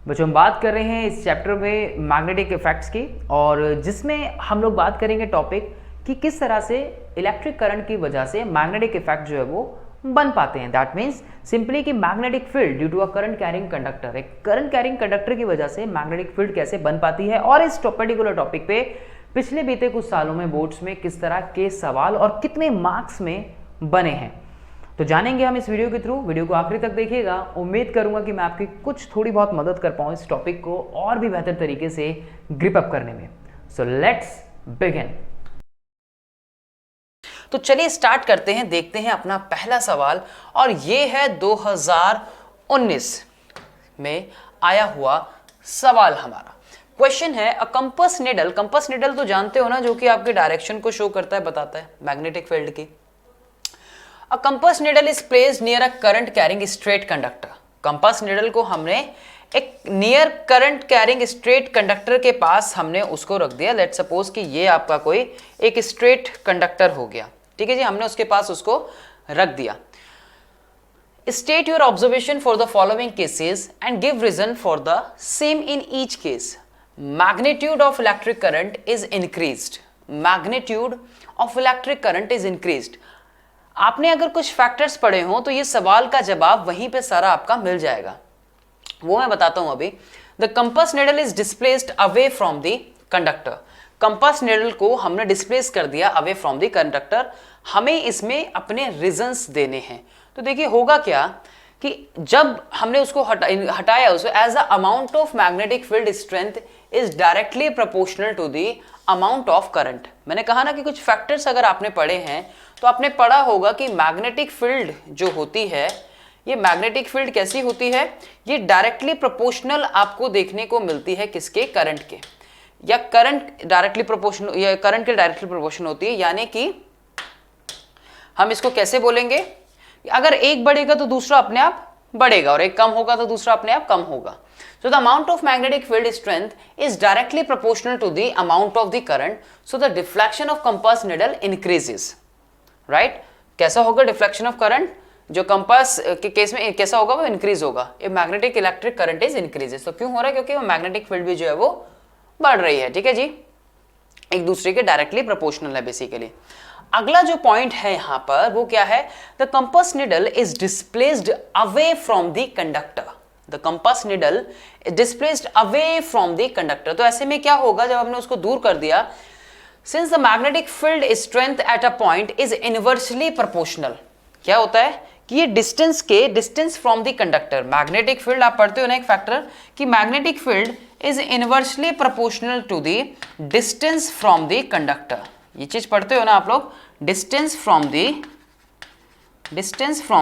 बच्चों हम बात कर रहे हैं इस चैप्टर में मैग्नेटिक इफेक्ट्स की, और जिसमें हम लोग बात करेंगे टॉपिक कि किस तरह से इलेक्ट्रिक करंट की वजह से मैग्नेटिक इफेक्ट जो है वो बन पाते हैं। दैट मीन्स सिंपली कि magnetic field due to a current carrying conductor, एक करंट कैरिंग कंडक्टर की वजह से मैग्नेटिक फील्ड कैसे बन पाती है, और इस पर्टिकुलर टॉपिक पे पिछले बीते कुछ सालों में बोर्ड्स में किस तरह के सवाल और कितने मार्क्स में बने हैं, तो जानेंगे हम इस वीडियो के थ्रू। वीडियो को आखिरी तक देखिएगा। उम्मीद करूंगा कि मैं आपकी कुछ थोड़ी बहुत मदद कर पाऊँ इस टॉपिक को और भी बेहतर तरीके से ग्रिप अप करने में। So let's begin. तो चलिए स्टार्ट करते हैं, देखते हैं अपना पहला सवाल, और ये है 2019 में आया हुआ सवाल हमारा। क्वेश्चन है a compass needle, compass needle तो जानते हो ना, जो कि आपके डायरेक्शन को शो करता है, बताता है मैग्नेटिक फील्ड की। A compass needle is placed near a current carrying straight conductor. Compass needle को हमने एक near current carrying straight conductor के पास हमने उसको रख दिया। लेट्स सपोज कि ये आपका कोई एक स्ट्रेट कंडक्टर हो गया, ठीक है जी, हमने उसके पास उसको रख दिया। State your observation for the following cases and give reason for the same in each case. Magnitude of electric current is increased, magnitude of electric current is increased. आपने अगर कुछ फैक्टर्स पढ़े हो तो ये सवाल का जवाब वहीं पे सारा आपका मिल जाएगा, वो मैं बताता हूं अभी। The compass needle is displaced away from the conductor. Compass needle को हमने डिस्प्लेस कर दिया अवे फ्रॉम द कंडक्टर। हमें इसमें अपने रीजंस देने हैं। तो देखिए होगा क्या कि जब हमने उसको हटाया उसको, as the amount of magnetic field strength is directly proportional to the amount of current. मैंने कहा ना कि कुछ फैक्टर्स अगर आपने पढ़े हैं तो आपने पढ़ा होगा कि मैग्नेटिक फील्ड जो होती है, ये मैग्नेटिक फील्ड कैसी होती है, ये डायरेक्टली प्रोपोर्शनल आपको देखने को मिलती है किसके, करंट के, या करंट डायरेक्टली प्रोपोर्शनल, या करंट के डायरेक्टली प्रोपोर्शनल होती है। यानी कि हम इसको कैसे बोलेंगे, अगर एक बढ़ेगा तो दूसरा अपने आप बढ़ेगा, और एक कम होगा तो दूसरा अपने आप कम होगा। So the amount of magnetic field strength is directly proportional to the amount of the current. So the deflection of compass needle increases. Right? कैसा होगा डिफ्लेक्शन ऑफ करंट, जो कंपास के केस में कैसा होगा, वो इंक्रीज होगा। ये magnetic electric current is increases. तो क्यों हो रहा है, क्योंकि वो मैग्नेटिक फील्ड भी जो है वो बढ़ रही है, ठीक है जी, एक दूसरे के डायरेक्टली प्रोपोर्शनल है बेसिकली। अगला जो पॉइंट है यहां पर वो क्या है, the compass needle is displaced away from the conductor. The compass needle is displaced away from the conductor. तो ऐसे में क्या होगा, जब हमने उसको दूर कर दिया, since the magnetic field strength at a point is inversely proportional, क्या होता है कि ये distance from the conductor, magnetic field आप पढ़ते हो ना एक फैक्टर कि magnetic field is inversely proportional to the distance from the conductor. ये चीज पढ़ते हो ना आप लोग, डिस्टेंस फ्रॉम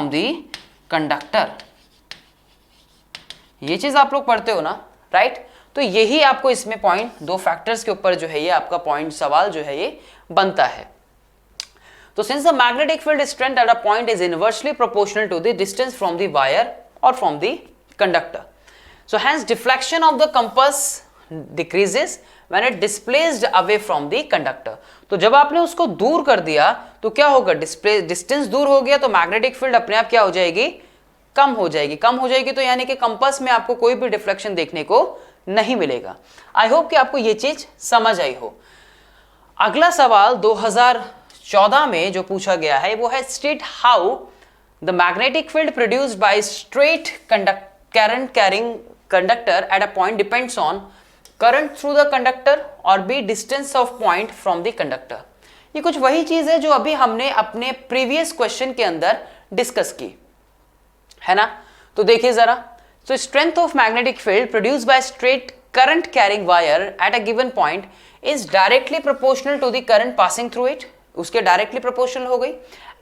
द कंडक्टर, ये चीज आप लोग पढ़ते हो ना, राइट। तो यही आपको इसमें पॉइंट, दो फैक्टर्स के ऊपर जो है ये आपका पॉइंट सवाल जो है ये बनता है। तो since the magnetic field strength at a point is inversely proportional to the distance from the wire और from the conductor, so hence deflection of the compass decreases when it displaced away from the conductor. तो जब आपने उसको दूर कर दिया तो क्या होगा, डिस्टेंस दूर हो गया तो मैग्नेटिक फील्ड अपने आप क्या हो जाएगी, कम हो जाएगी। कम हो जाएगी तो यानी कि कंपास में आपको कोई भी डिफ्लेक्शन देखने को नहीं मिलेगा। आई होप कि आपको ये चीज समझ आई हो। अगला सवाल 2014 में जो पूछा गया है वो है, state how the magnetic field produced by straight current carrying conductor at a point depends on current through the conductor और b distance of point from the conductor. ये कुछ वही चीज है जो अभी हमने अपने प्रीवियस क्वेश्चन के अंदर डिस्कस की है ना। तो देखिए जरा, so strength of magnetic field produced by straight current carrying wire at a given point is directly proportional to the current passing through it, उसके directly proportional हो गई,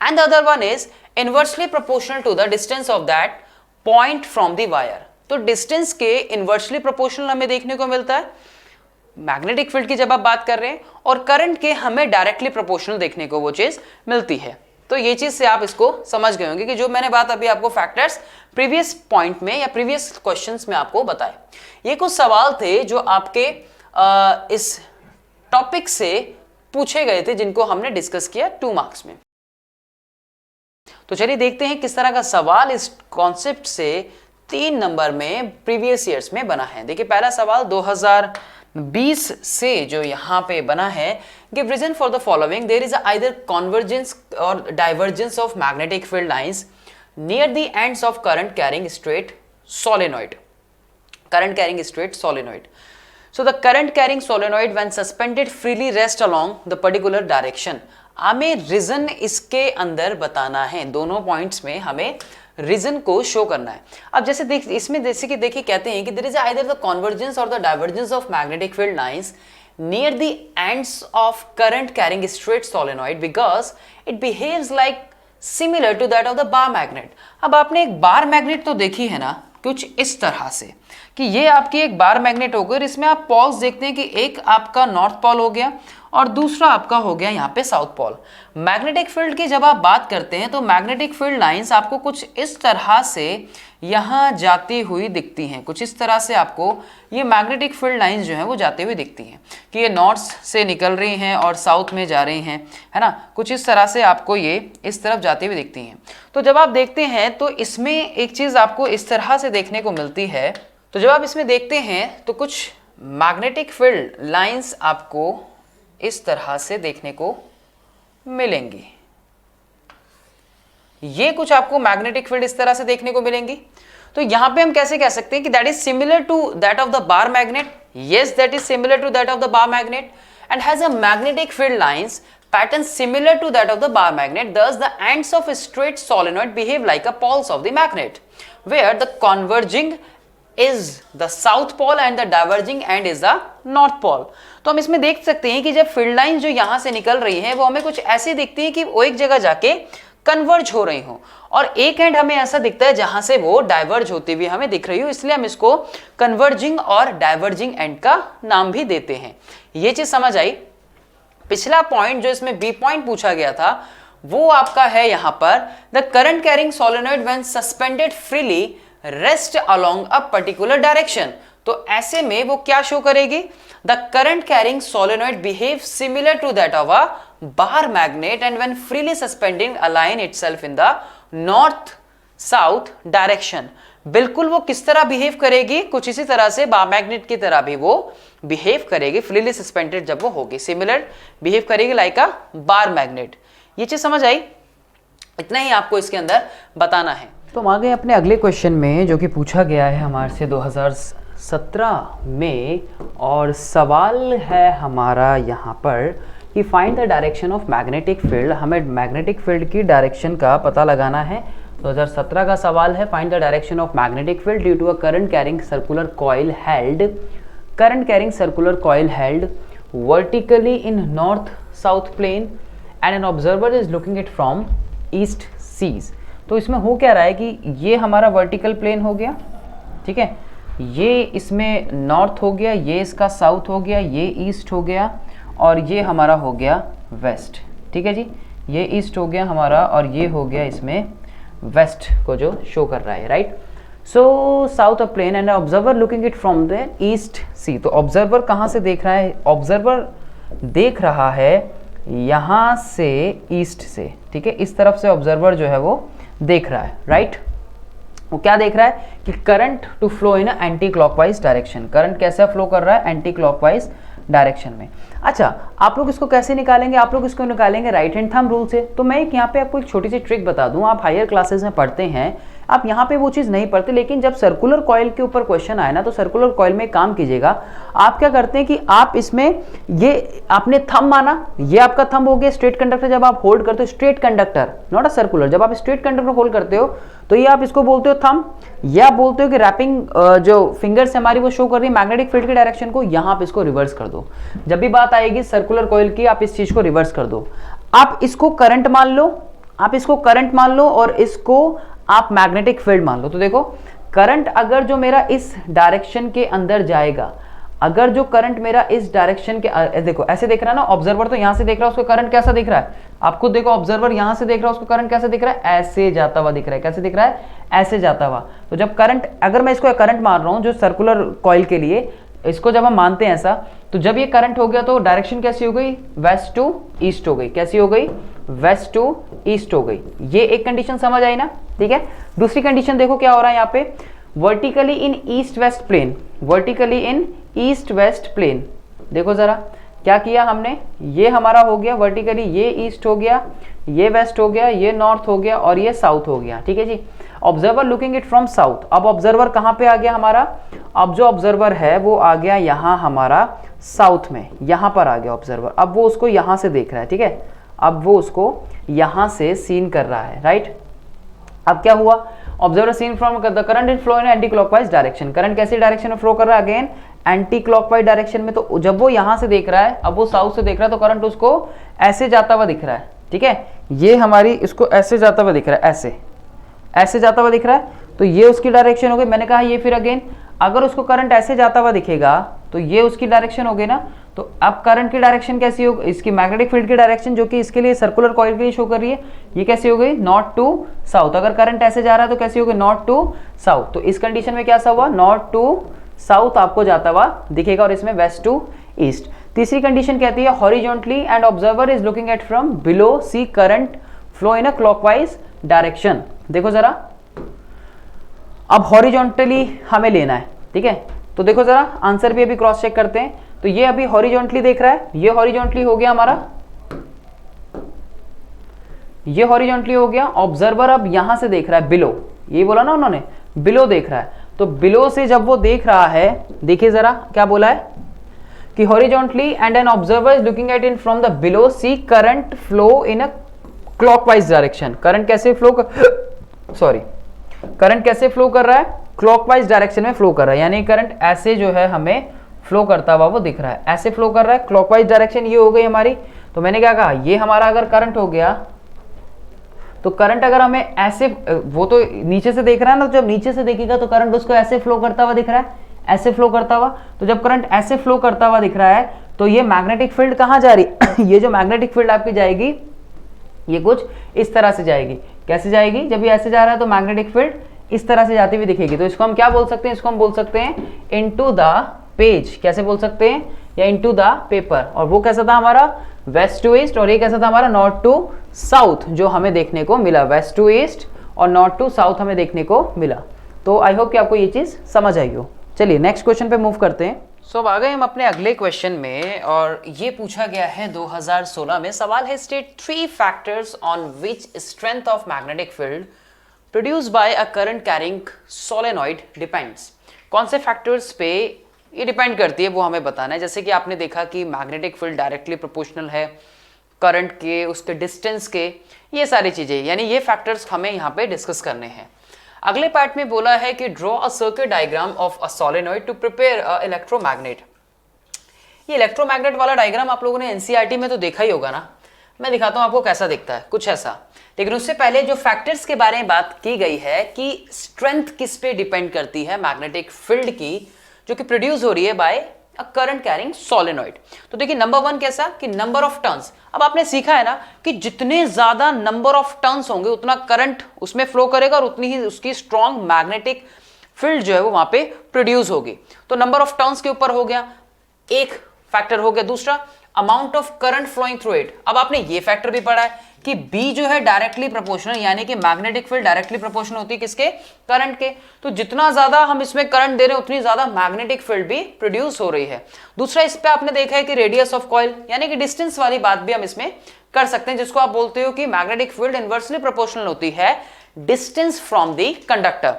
and the other one is inversely proportional to the distance of that point from the wire। तो distance के inversely proportional हमें देखने को मिलता है मैग्नेटिक फील्ड की जब आप बात कर रहे हैं, और करंट के हमें डायरेक्टली प्रोपोर्शनल देखने को वो चीज मिलती है। तो ये चीज से आप इसको समझ गए होंगे कि जो मैंने बात अभी आपको फैक्टर्स प्रीवियस पॉइंट में या प्रीवियस क्वेश्चंस में आपको बताए, ये कुछ सवाल थे जो आपके इस टॉपिक से पूछे गए थे जिनको हमने डिस्कस किया 2 मार्क्स में। तो चलिए देखते हैं किस तरह का सवाल इस कॉन्सेप्ट से 3 नंबर में प्रीवियस ईयर्स में बना है। देखिए पहला सवाल 2020 से जो यहाँ पे बना है, give reason for the following, there is either convergence और divergence of magnetic field lines near the ends of current carrying straight solenoid. current carrying straight solenoid. So the current carrying solenoid when suspended freely rest along the particular direction. हमें reason इसके अंदर बताना है, दोनों points में हमें reason को show करना है। अब जैसे देख इसमें जैसे कि देखिए कहते हैं कि there is either the convergence और the divergence of magnetic field lines near the ends of current carrying straight solenoid because it behaves like similar to that of the bar magnet. अब आपने एक बार मैग्नेट तो देखी है ना, कुछ इस तरह से कि ये आपकी एक बार मैग्नेट हो गई, इसमें आप पॉल्स देखते हैं कि एक आपका नॉर्थ पोल हो गया और दूसरा आपका हो गया यहाँ पे साउथ पोल। मैग्नेटिक फील्ड की जब आप बात करते हैं तो मैग्नेटिक फील्ड लाइंस आपको कुछ इस तरह से यहाँ जाती हुई दिखती हैं, कुछ इस तरह से आपको ये मैग्नेटिक फील्ड लाइंस जो है वो जाती हुई दिखती हैं कि ये नॉर्थ से निकल रही हैं और साउथ में जा रही हैं, है ना, कुछ इस तरह से आपको ये इस तरफ जाती हुई दिखती हैं। तो जब आप देखते हैं तो इसमें एक चीज़ आपको इस तरह से देखने को मिलती है, तो जब आप इसमें देखते हैं तो कुछ मैग्नेटिक फील्ड लाइंस आपको इस तरह से देखने को मिलेंगी। ये कुछ आपको मैग्नेटिक फील्ड इस तरह से देखने को मिलेंगी। तो यहां पे हम कैसे कह सकते हैं कि that is similar to that of the bar magnet. Yes, that is similar to that of the bar magnet and has a magnetic field lines pattern similar to that of the bar magnet. Thus the ends of a straight solenoid behave like a poles of the magnet, where the converging is the south pole and the diverging end is the north pole. तो हम इसमें देख सकते हैं कि जब field line जो यहाँ से निकल रही है वो हमें कुछ ऐसे दिखती है कि वो एक जगह जाके कन्वर्ज हो रही हो, और एक एंड हमें ऐसा दिखता है जहां से वो डाइवर्ज होती हुई हमें दिख रही हो, इसलिए हम इसको कन्वर्जिंग और डाइवर्जिंग एंड का नाम भी देते हैं। ये चीज समझ आई। पिछला पॉइंट जो इसमें बी पॉइंट पूछा गया था वो आपका है यहां पर, the current carrying solenoid when suspended freely rest along a particular direction. तो ऐसे में वो क्या शो करेगी, the current carrying solenoid behave similar to that of a bar magnet and when freely suspending align itself in the north south direction. बिल्कुल वो किस तरह बिहेव करेगी, कुछ इसी तरह से बार मैग्नेट की तरह भी वो बिहेव करेगी, फ्रीली सस्पेंडेड जब वो होगी, सिमिलर बिहेव करेगी लाइक अ बार मैग्नेट। ये चीज समझ आई, इतना ही आपको इसके अंदर बताना है। तो हम आ गए अपने अगले क्वेश्चन में जो कि पूछा गया है हमारे से 2017 में, और सवाल है हमारा यहाँ पर कि find the direction of magnetic field. हमें मैग्नेटिक फील्ड की डायरेक्शन का पता लगाना है। 2017 का सवाल है, find the direction of magnetic field due to a current carrying circular coil held, current carrying circular coil held vertically in north south plane and an observer is looking it from east sees। तो इसमें हो क्या रहा है कि ये हमारा vertical plane हो गया, ठीक है, ये इसमें नॉर्थ हो गया, ये इसका साउथ हो गया, ये ईस्ट हो गया और ये हमारा हो गया वेस्ट, ठीक है जी, ये ईस्ट हो गया हमारा और ये हो गया इसमें वेस्ट को जो शो कर रहा है, right. So south of plane and observer looking it from the east see. तो ऑब्जर्वर कहाँ से देख रहा है, ऑब्जर्वर देख रहा है यहाँ से ईस्ट से, ठीक है, इस तरफ से ऑब्जर्वर जो है वो देख रहा है, राइट। वो क्या देख रहा है कि current to flow in anti clockwise direction, current कैसे फ्लो कर रहा है एंटी क्लॉकवाइज डायरेक्शन में। अच्छा, आप लोग इसको कैसे निकालेंगे, आप लोग इसको निकालेंगे राइट हैंड थंब रूल से। तो मैं यहाँ पे आपको एक छोटी सी ट्रिक बता दूं, आप हायर क्लासेस में पढ़ते हैं, आप यहाँ पे वो चीज़ नहीं पढ़ते, लेकिन जब सर्कुलर कॉइल के ऊपर क्वेश्चन आए ना तो सर्कुलर कॉइल में काम कीजिएगा। आप क्या करते हैं कि आप इसमें ये आपने थंब माना, ये आपका थंब हो गया स्ट्रेट कंडक्टर, जब आप होल्ड करते हो straight conductor not a circular, जब आप स्ट्रेट कंडक्टर होल्ड करते हो तो ये आप इसको बोलते हो थंब, ये आप बोलते हो कि रैपिंग जो फिंगर्स हमारी वो शो कर रही है मैग्नेटिक फील्ड की डायरेक्शन को, यहाँ आप इसको रिवर्स कर दो। जब भी बात आएगी सर्कुलर कॉइल की आप इस चीज को रिवर्स कर दो। आप इसको करंट मान लो, आप इसको करंट मान लो और इसको आप मैग्नेटिक फील्ड मान लो। तो देखो करंट अगर जो मेरा इस डायरेक्शन के अंदर जाएगा, अगर जो करंट मेरा इस डायरेक्शन के देखो ऐसे देख रहा है ना, ऑब्जर्वर तो यहां से देख रहा है, उसको करंट कैसा दिख रहा है, आप खुद देखो, ऑब्जर्वर यहां से देख रहा है, उसको करंट कैसे दिख रहा है, ऐसे जाता हुआ दिख रहा है, कैसे दिख रहा है, ऐसे जाता हुआ। तो जब करंट, अगर मैं इसको करंट मान रहा हूं जो सर्कुलर कॉइल के लिए, इसको जब हम मानते हैं ऐसा, तो जब ये करंट हो गया तो डायरेक्शन कैसी हो गई, वेस्ट टू ईस्ट हो गई, कैसी हो गई, वेस्ट टू ईस्ट हो गई। ये एक कंडीशन समझ आई ना, ठीक है। दूसरी कंडीशन देखो क्या हो रहा है यहाँ पे, vertically in east west plane, vertically in east west plane. देखो जरा क्या किया हमने, ये हमारा हो गया वर्टिकली, ये ईस्ट हो गया, ये वेस्ट हो गया, ये नॉर्थ हो गया और ये साउथ हो गया। ठीक है जी। Observer looking it from south, अब ऑब्जर्वर कहाँ पे आ गया हमारा, अब जो ऑब्जर्वर है वो आ गया यहाँ हमारा साउथ में, यहाँ पर आ गया ऑब्जर्वर। अब वो उसको यहाँ से देख रहा है, ठीक है, अब वो उसको यहाँ से सीन कर रहा है, राइट। अब क्या हुआ, observer seen from the current in flow in anti clockwise direction, current कैसी डायरेक्शन में फ्लो कर रहा है, अगेन एंटी क्लॉकवाइज डायरेक्शन में। तो जब वो यहाँ से देख रहा है, अब वो साउथ से देख रहा है, तो करंट उसको ऐसे जाता हुआ दिख रहा है, ठीक है, ये हमारी इसको ऐसे जाता हुआ दिख रहा है, ऐसे ऐसे जाता हुआ दिख रहा है, तो ये उसकी डायरेक्शन हो गई। मैंने कहा ये फिर अगेन अगर उसको करंट ऐसे जाता हुआ दिखेगा तो ये उसकी डायरेक्शन हो गई ना। तो अब करंट की डायरेक्शन कैसी हो, इसकी मैग्नेटिक फील्ड की डायरेक्शन जो कि इसके लिए सर्कुलर कॉइल के लिए शो कर रही है, ये कैसी हो गई, नॉर्थ टू साउथ। अगर करंट ऐसे जा रहा है तो कैसी हो गई, नॉर्थ टू साउथ। तो इस कंडीशन में क्या सा हुआ, नॉर्थ टू साउथ आपको जाता हुआ दिखेगा और इसमें वेस्ट टू ईस्ट। तीसरी कंडीशन कहती है horizontally and observer is looking at from below see current flow in a clockwise direction. देखो जरा, अब हॉरिजॉन्टली हमें लेना है, ठीक है, तो देखो जरा आंसर भी अभी क्रॉस चेक करते हैं। तो ये अभी हॉरिजॉन्टली देख रहा है, ये हॉरिजॉन्टली हो गया हमारा, ये हॉरिजॉन्टली हो गया। ऑब्जर्वर अब यहां से देख रहा है बिलो, ये बोला ना उन्होंने, बिलो देख रहा है। तो बिलो से जब वो देख रहा है, देखिए जरा क्या बोला है कि horizontally and an observer is looking at in from the below see current flow in a clockwise direction. Current कैसे फ्लो करंट कैसे फ्लो कर रहा है, क्लॉकवाइज डायरेक्शन में फ्लो कर रहा है, यानी करंट ऐसे जो है हमें फ्लो करता हुआ वो दिख रहा है, ऐसे फ्लो कर रहा है, क्लॉकवाइज डायरेक्शन ये हो गई हमारी। तो मैंने क्या कहा, ये हमारा अगर करंट हो गया तो करंट अगर हमें ऐसे, वो तो नीचे से देख रहा है ना, तो जब नीचे से देखेगा तो करंट उसको ऐसे फ्लो करता हुआ दिख रहा है, ऐसे फ्लो करता हुआ। तो जब करंट ऐसे फ्लो करता हुआ दिख रहा है तो ये मैग्नेटिक फील्ड कहाँ जा रही ये जो मैग्नेटिक फील्ड आपकी जाएगी ये कुछ इस तरह से जाएगी। कैसे जाएगी, जब ये ऐसे जा रहा है तो मैग्नेटिक फील्ड इस तरह से जाती हुई दिखेगी। तो इसको हम क्या बोल सकते हैं, इसको हम बोल सकते हैं इनटू द पेज, कैसे बोल सकते हैं, या इनटू द पेपर। और वो कैसा था हमारा, वेस्ट टू ईस्ट, और ये कैसा था हमारा, नॉर्थ टू साउथ, जो हमें देखने को मिला, वेस्ट टू ईस्ट और नॉर्थ टू साउथ हमें देखने को मिला। तो आई होप कि आपको ये चीज समझ आई हो। चलिए नेक्स्ट क्वेश्चन पे मूव करते हैं। सो अब आ गए हम अपने अगले क्वेश्चन में, और ये पूछा गया है 2016 में। सवाल है state 3 factors on which strength of magnetic field produce by a current carrying solenoid depends. कौन से फैक्टर्स पे ये डिपेंड करती है वो हमें बताना है। जैसे कि आपने देखा कि मैग्नेटिक फील्ड डायरेक्टली प्रोपोर्शनल है करंट के, उसके डिस्टेंस के, ये सारी चीजें, यानी ये फैक्टर्स हमें यहाँ पे डिस्कस करने हैं। अगले पार्ट में बोला है कि draw a circuit diagram of a solenoid to prepare a electromagnet. ये इलेक्ट्रोमैग्नेट वाला डायग्राम आप लोगों ने एनसीईआरटी में तो देखा ही होगा ना, मैं दिखाता हूं आपको कैसा दिखता है, कुछ ऐसा। लेकिन उससे पहले जो फैक्टर्स के बारे में बात की गई है कि स्ट्रेंथ किस पे डिपेंड करती है मैग्नेटिक फील्ड की, जो कि प्रोड्यूस हो रही है by a current carrying solenoid. तो देखिए नंबर 1 कैसा, कि नंबर ऑफ टर्न्स। अब आपने सीखा है ना कि जितने ज्यादा नंबर ऑफ टर्न्स होंगे उतना करंट उसमें फ्लो करेगा और उतनी ही उसकी स्ट्रॉन्ग मैग्नेटिक फील्ड जो है वो वहां पे प्रोड्यूस होगी। तो नंबर ऑफ टर्न्स के ऊपर हो गया एक फैक्टर हो गया। दूसरा, amount of current flowing through it. अब आपने ये फैक्टर भी पढ़ा है कि B जो है डायरेक्टली प्रोपोर्शनल, यानी कि मैग्नेटिक फील्ड डायरेक्टली प्रोपोर्शनल होती है किसके, करंट के। तो जितना ज्यादा हम इसमें करंट दे रहे हैं उतनी ज्यादा मैग्नेटिक फील्ड भी प्रोड्यूस हो रही है। दूसरा, इस पे आपने देखा है कि रेडियस ऑफ कॉइल, यानी कि डिस्टेंस वाली बात भी हम इसमें कर सकते हैं, जिसको आप बोलते हो कि मैग्नेटिक फील्ड इनवर्सली प्रोपोर्शनल होती है distance from the conductor,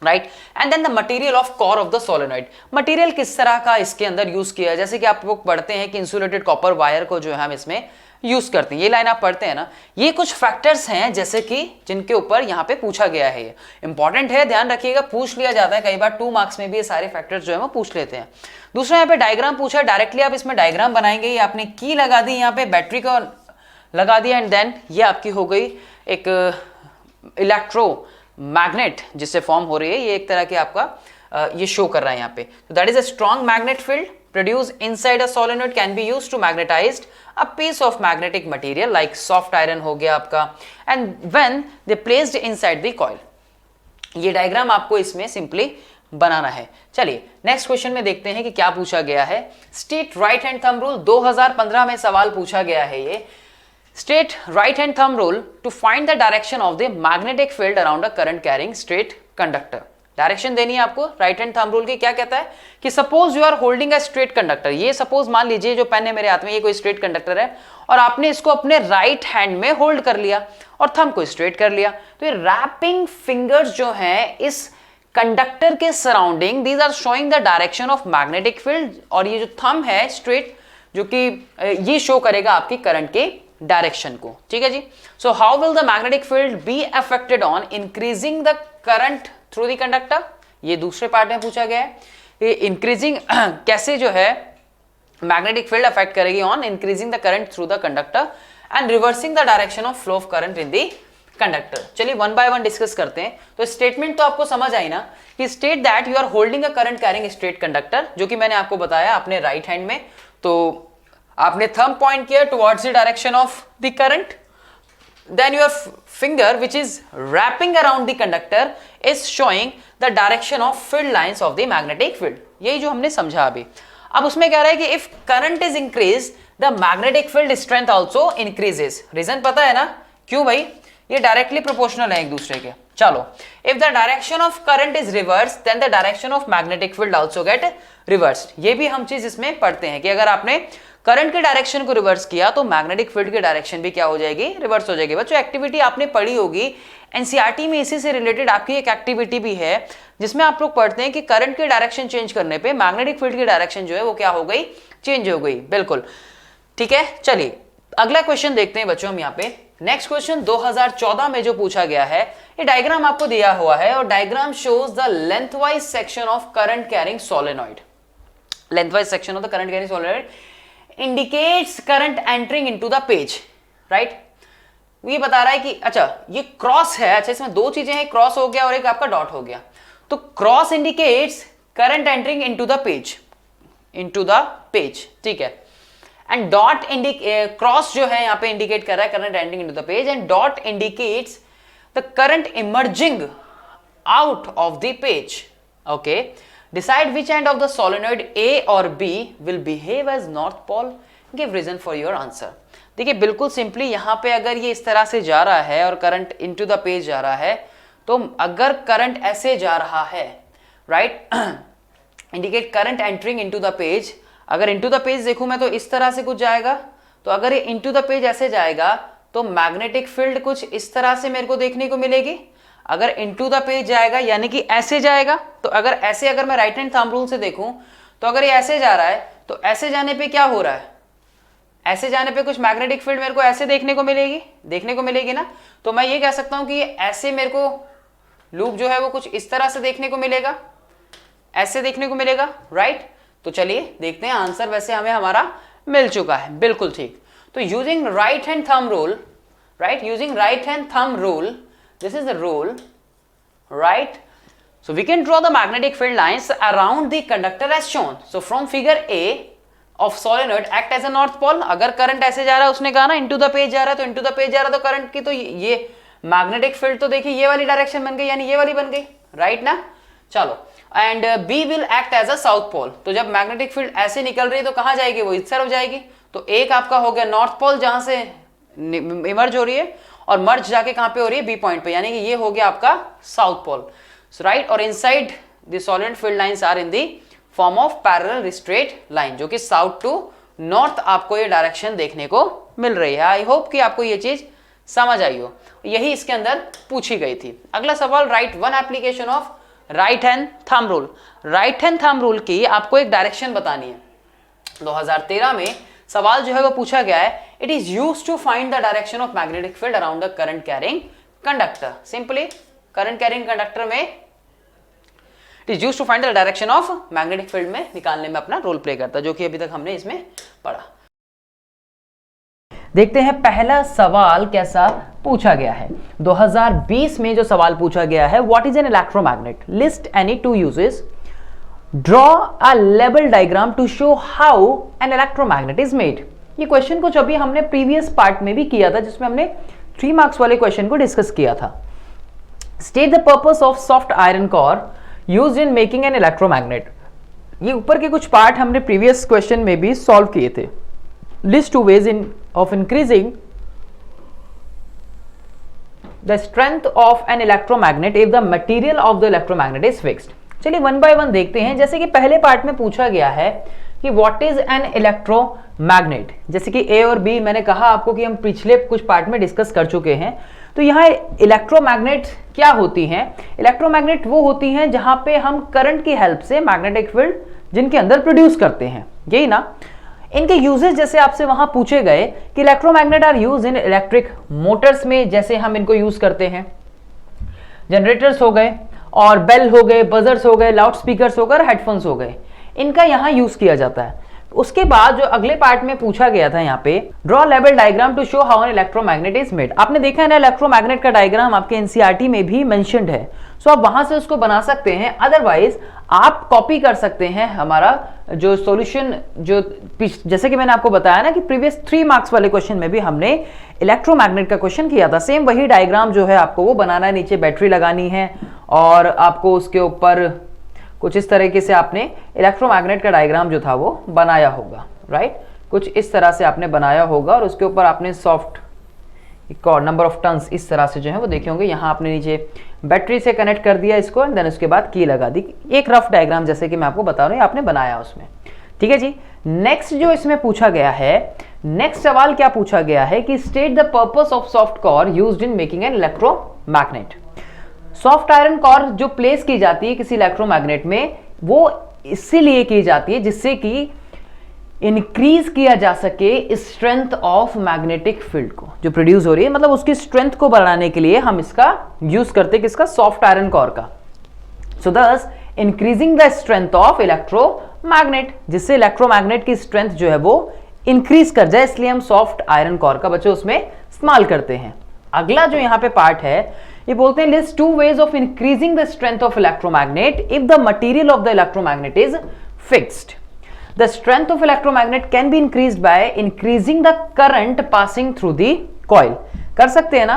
right. And then the material of core of the solenoid. Material किस तरह का इसके अंदर यूज किया है, जैसे कि आप लोग पढ़ते हैं कि इंसुलेटेड कॉपर वायर को जो है हम इसमें यूज करते हैं, ये लाइन आप पढ़ते हैं ना। ये कुछ फैक्टर्स हैं जैसे कि जिनके ऊपर यहाँ पे पूछा गया है, ये इंपॉर्टेंट है, ध्यान रखिएगा, पूछ लिया जाता है कई बार 2 मार्क्स में भी, ये सारे फैक्टर्स जो है वो पूछ लेते हैं। दूसरा, यहाँ पे डायग्राम पूछा, डायरेक्टली आप इसमें डायग्राम बनाएंगे। ये आपने की लगा दी, यहाँ पे बैटरी को लगा दिया, एंड देन ये आपकी हो गई एक इलेक्ट्रो मैग्नेट जिससे फॉर्म हो रही है, ये एक तरह के आपका ये शो कर रहा है यहाँ पे। तो that is a strong magnet field produced inside a solenoid can be used to magnetize a piece of magnetic material like soft iron हो गया आपका, and when they placed inside the coil। ये डायग्राम आपको इसमें simply बनाना है। चलिए next question में देखते हैं कि क्या पूछा गया है। State right hand thumb rule, 2015 में सवाल पूछा गया है ये। State right hand thumb rule to find the direction of the magnetic field around a current carrying straight conductor. Direction देनी है आपको राइट हैंड थंब रूल की। क्या कहता है कि suppose you are holding a straight conductor, ये suppose मान लीजिए जो पेन है मेरे हाथ में, ये कोई स्ट्रेट कंडक्टर है और आपने इसको अपने राइट हैंड में होल्ड कर लिया और थंब को स्ट्रेट कर लिया, तो ये रैपिंग फिंगर्स जो हैं इस कंडक्टर के surrounding, these are showing the direction of magnetic field, और ये जो थंब है स्ट्रेट जो कि ये शो करेगा आपकी करंट के डायरेक्शन को। ठीक है जी। So how will the magnetic field be affected on increasing the current through the conductor, ये दूसरे पार्ट में पूछा गया है। ये इंक्रीजिंग कैसे जो है मैग्नेटिक फील्ड अफेक्ट करेगी on increasing the current through the conductor and reversing the direction of flow of current in the conductor. चलिए वन बाय वन डिस्कस करते हैं। तो स्टेटमेंट तो आपको समझ आई ना कि state that you are holding a current carrying straight conductor, जो कि मैंने आपको बताया अपने राइट हैंड में, तो आपने थंब पॉइंट किया towards the direction of the current, then your finger which is wrapping around the conductor is showing the direction of field lines of the magnetic field। यही जो हमने समझा अभी। अब उसमें कह रहा है कि if current is increased the magnetic field strength also increases। Reason पता है ना क्यों भाई, ये डायरेक्टली प्रोपोर्शनल है एक दूसरे के। चलो, if the direction of current is reversed then the direction of magnetic field also get reversed। ये भी हम चीज इसमें पढ़ते हैं कि अगर आपने करंट के डायरेक्शन को रिवर्स किया तो मैग्नेटिक फील्ड की डायरेक्शन भी क्या हो जाएगी, रिवर्स हो जाएगी। बच्चों एक्टिविटी आपने पढ़ी होगी एनसीईआरटी में, इसी से रिलेटेड आपकी एक एक्टिविटी भी है जिसमें आप लोग पढ़ते हैं कि करंट की डायरेक्शन चेंज करने पे मैग्नेटिक फील्ड की डायरेक्शन जो है वो क्या हो गई, चेंज हो गई। बिल्कुल ठीक है। चलिए अगला क्वेश्चन देखते हैं बच्चों हम यहाँ पे। नेक्स्ट क्वेश्चन 2014 में जो पूछा गया है, ये डायग्राम आपको दिया हुआ है और diagram shows the lengthwise section of current carrying solenoid. Lengthwise section of the current carrying solenoid indicates current entering into the page, right? ये बता रहा है कि अच्छा ये क्रॉस है, अच्छा इसमें दो चीजें हैं, क्रॉस हो गया और एक आपका डॉट हो गया। तो cross indicates current entering into the page, ठीक है। एंड डॉट क्रॉस जो है यहाँ पे इंडिकेट कर रहा है current entering into the page, and dot indicates the current emerging out of the page. Okay, decide which end of the solenoid A or B will behave as north pole, give reason for your answer। देखिए बिल्कुल simply यहाँ पे अगर ये इस तरह से जा रहा है और करंट इनटू द पेज जा रहा है, तो अगर करंट ऐसे जा रहा है, right, indicate current entering into the page, अगर इनटू द पेज देखूं मैं तो इस तरह से कुछ जाएगा, तो अगर ये इनटू द पेज ऐसे जाएगा तो मैग्नेटिक फील्ड कुछ इस तरह से मेरे को देखने को मिलेगी। अगर इनटू द पेज जाएगा यानी कि ऐसे जाएगा, तो अगर ऐसे अगर मैं राइट हैंड थंब रूल से देखूं तो अगर ये ऐसे जा रहा है तो ऐसे जाने पे क्या हो रहा है, ऐसे जाने पे कुछ मैग्नेटिक फील्ड मेरे को ऐसे देखने को मिलेगी ना। तो मैं ये कह सकता हूं कि ऐसे मेरे को लूप जो है वो कुछ इस तरह से देखने को मिलेगा, ऐसे देखने को मिलेगा, राइट। तो चलिए देखते हैं आंसर, वैसे हमें हमारा मिल चुका है, बिल्कुल ठीक। तो using right hand thumb rule, right, using right hand thumb rule, this is the rule, right? So we can draw the magnetic field lines around the conductor as shown। So from figure A of solenoid act as a north pole। अगर current ऐसे जा रहा है, उसने कहा ना into the page जा रहा है, तो इनटू द पेज जा रहा है तो करंट की तो ये मैग्नेटिक फील्ड तो देखिए ये वाली डायरेक्शन बन गई, यानी ये वाली बन गई, राइट ना। चलो, and B will act as a south pole। तो जब मैग्नेटिक फील्ड ऐसे निकल रही है तो कहाँ जाएगी, वो इस तरफ जाएगी। तो एक आपका हो गया नॉर्थ पोल जहां से इमर्ज हो रही है, और मर्ज जाके कहां पे हो रही है, बी पॉइंट पे, यानी कि ये हो गया आपका साउथ पोल, राइट। और inside the solid field lines are in the form of parallel straight line, जो कि साउथ टू नॉर्थ आपको ये डायरेक्शन देखने को मिल रही है। आई होप कि आपको ये चीज समझ आई हो, यही इसके अंदर पूछी गई थी। अगला सवाल, right one application of right hand thumb rule. Right hand thumb rule की आपको एक डायरेक्शन बतानी है। 2013 में सवाल जो है वो पूछा गया है, it is used to find the direction of magnetic field around the current carrying conductor. Simply current carrying conductor में it is used to find the direction of magnetic field में निकालने में अपना रोल प्ले करता है, जो कि अभी तक हमने इसमें पढ़ा। देखते हैं पहला सवाल कैसा पूछा गया है। 2020 में जो सवाल पूछा गया है, what is an electromagnet, list any two uses, draw a level diagram to show how an electromagnet is made. ये क्वेश्चन कुछ अभी हमने प्रीवियस पार्ट में भी किया था, जिसमें हमने 3 मार्क्स वाले क्वेश्चन को डिस्कस किया था। State the purpose of soft iron core used in making an electromagnet. ये ऊपर के कुछ पार्ट हमने प्रीवियस क्वेश्चन में भी सॉल्व किए थे। List 2 ways of increasing the strength of an electromagnet if the material of the electromagnet is fixed. चलिए वन बाय वन देखते हैं। जैसे कि पहले पार्ट में पूछा गया है कि व्हाट इज एन इलेक्ट्रोमैग्नेट, जैसे कि ए और बी मैंने कहा आपको कि हम पिछले कुछ पार्ट में डिस्कस कर चुके हैं। तो यहाँ इलेक्ट्रोमैग्नेट क्या होती हैं? इलेक्ट्रोमैग्नेट वो होती हैं जहां पे हम करंट की हेल्प से मैग्नेटिक फील्ड जिनके अंदर प्रोड्यूस करते हैं, यही ना। इनके यूजेस जैसे आपसे वहां पूछे गए कि electromagnet are use in electric motors में, जैसे हम इनको यूज करते हैं, जनरेटर्स हो गए और बेल हो गए, बजर्स हो गए, लाउड स्पीकर्स हो गए, हेडफोन्स हो गए, इनका यहाँ यूज किया जाता है। उसके बाद जो अगले पार्ट में पूछा गया था यहाँ पे, draw level diagram to show how an electromagnet is made. आपने देखा है ना इलेक्ट्रोमैग्नेट का डायग्राम आपके एनसीईआरटी में भी मेंशन्ड है, सो आप वहां से उसको बना सकते हैं। अदरवाइज आप कॉपी कर सकते हैं हमारा जो सॉल्यूशन, जो जैसे कि मैंने आपको बताया ना कि प्रीवियस 3 मार्क्स वाले क्वेश्चन में भी हमने इलेक्ट्रोमैग्नेट का क्वेश्चन किया था। सेम वही डायग्राम जो है आपको वो बनाना है, नीचे बैटरी लगानी है और आपको उसके ऊपर कुछ इस तरीके से आपने इलेक्ट्रोमैग्नेट का डायग्राम जो था वो बनाया होगा, राइट। कुछ इस तरह से आपने बनाया होगा और उसके ऊपर आपने सॉफ्ट नंबर ऑफ टन्स इस तरह से जो है वो देखे होंगे। यहाँ आपने नीचे बैटरी से कनेक्ट कर दिया इसको एंड देन उसके बाद की लगा दी। एक रफ डायग्राम जैसे कि मैं आपको बता रहा हूँ आपने बनाया उसमें, ठीक है जी। नेक्स्ट जो इसमें पूछा गया है, नेक्स्ट सवाल क्या पूछा गया है कि state the purpose of soft core used in making an electromagnet. Soft iron core जो प्लेस की जाती है किसी इलेक्ट्रोमैग्नेट में, वो इसीलिए की जाती है जिससे कि इंक्रीज किया जा सके स्ट्रेंथ ऑफ मैग्नेटिक फील्ड को जो प्रोड्यूस हो रही है, मतलब उसकी स्ट्रेंथ को बढ़ाने के लिए हम इसका यूज करते हैं, किसका? सॉफ्ट आयरन कोर का। सो दस increasing the strength of electromagnet, जिससे इलेक्ट्रोमैग्नेट की स्ट्रेंथ जो है वो इंक्रीज कर जाए, इसलिए हम सॉफ्ट आयरन कोर का बच्चों उसमें इस्तेमाल करते हैं। अगला जो यहाँ पे पार्ट है ये बोलते हैं list 2 ways of increasing the strength of electromagnet if the material of the electromagnet is fixed. The strength of electromagnet can be increased by increasing the current passing through the coil. कर सकते हैं ना,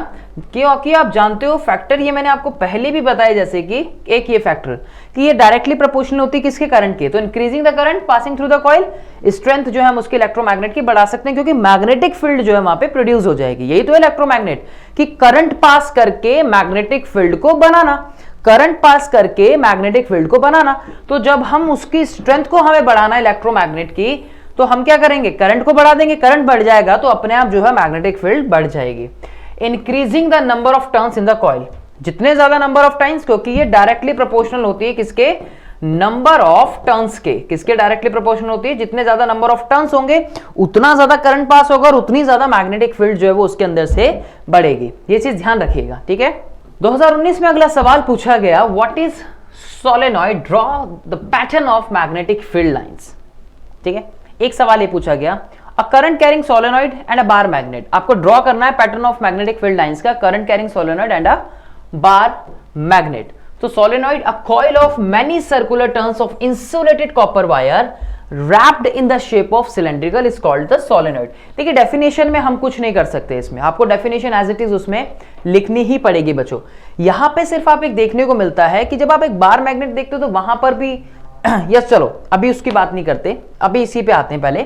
क्योंकि आप जानते हो factor, ये मैंने आपको पहले भी बताया, जैसे कि एक ये फैक्टर कि ये डायरेक्टली प्रोपोर्शनल होती है किसके? करंट के। तो increasing the current passing through the coil, strength जो है हम उसके इलेक्ट्रोमैग्नेट की बढ़ा सकते हैं, क्योंकि मैग्नेटिक फील्ड जो है वहां पे प्रोड्यूस हो जाएगी। यही तो है इलेक्ट्रोमैग्नेट कि करंट पास करके मैग्नेटिक फील्ड को बनाना, करंट पास करके मैग्नेटिक फील्ड को बनाना। तो जब हम उसकी स्ट्रेंथ को हमें बढ़ाना इलेक्ट्रोमैग्नेट की, तो हम क्या करेंगे? करंट को बढ़ा देंगे। करंट बढ़ जाएगा तो अपने आप जो है मैग्नेटिक फील्ड बढ़ जाएगी। Increasing the number of turns in the coil, जितने ज्यादा नंबर ऑफ टर्न्स, क्योंकि ये डायरेक्टली प्रोपोर्शनल होती है किसके? नंबर ऑफ टर्न्स के। किसके डायरेक्टली प्रोपोर्शनल होती है? जितने ज्यादा नंबर ऑफ टर्न्स होंगे उतना ज्यादा करंट पास होगा और उतनी ज्यादा मैग्नेटिक फील्ड जो है वो उसके अंदर से बढ़ेगी। ये चीज ध्यान रखिएगा, ठीक है। 2019 में अगला सवाल पूछा गया, what is solenoid, draw the pattern of magnetic field lines. ठीक है, एक सवाल ये पूछा गया, a current carrying solenoid and a bar magnet. आपको ड्रॉ करना है pattern of magnetic field lines का, current carrying solenoid and a bar magnet. तो solenoid, a coil of many circular turns of insulated copper wire wrapped in the shape of cylindrical is called the solenoid। देखिए definition में हम कुछ नहीं कर सकते, इसमें आपको डेफिनेशन एज इट इज उसमें लिखनी ही पड़ेगी बच्चों। यहां पे सिर्फ आप एक देखने को मिलता है कि जब आप एक बार मैग्नेट देखते हो तो वहां पर भी यस चलो अभी उसकी बात नहीं करते, अभी इसी पे आते हैं पहले।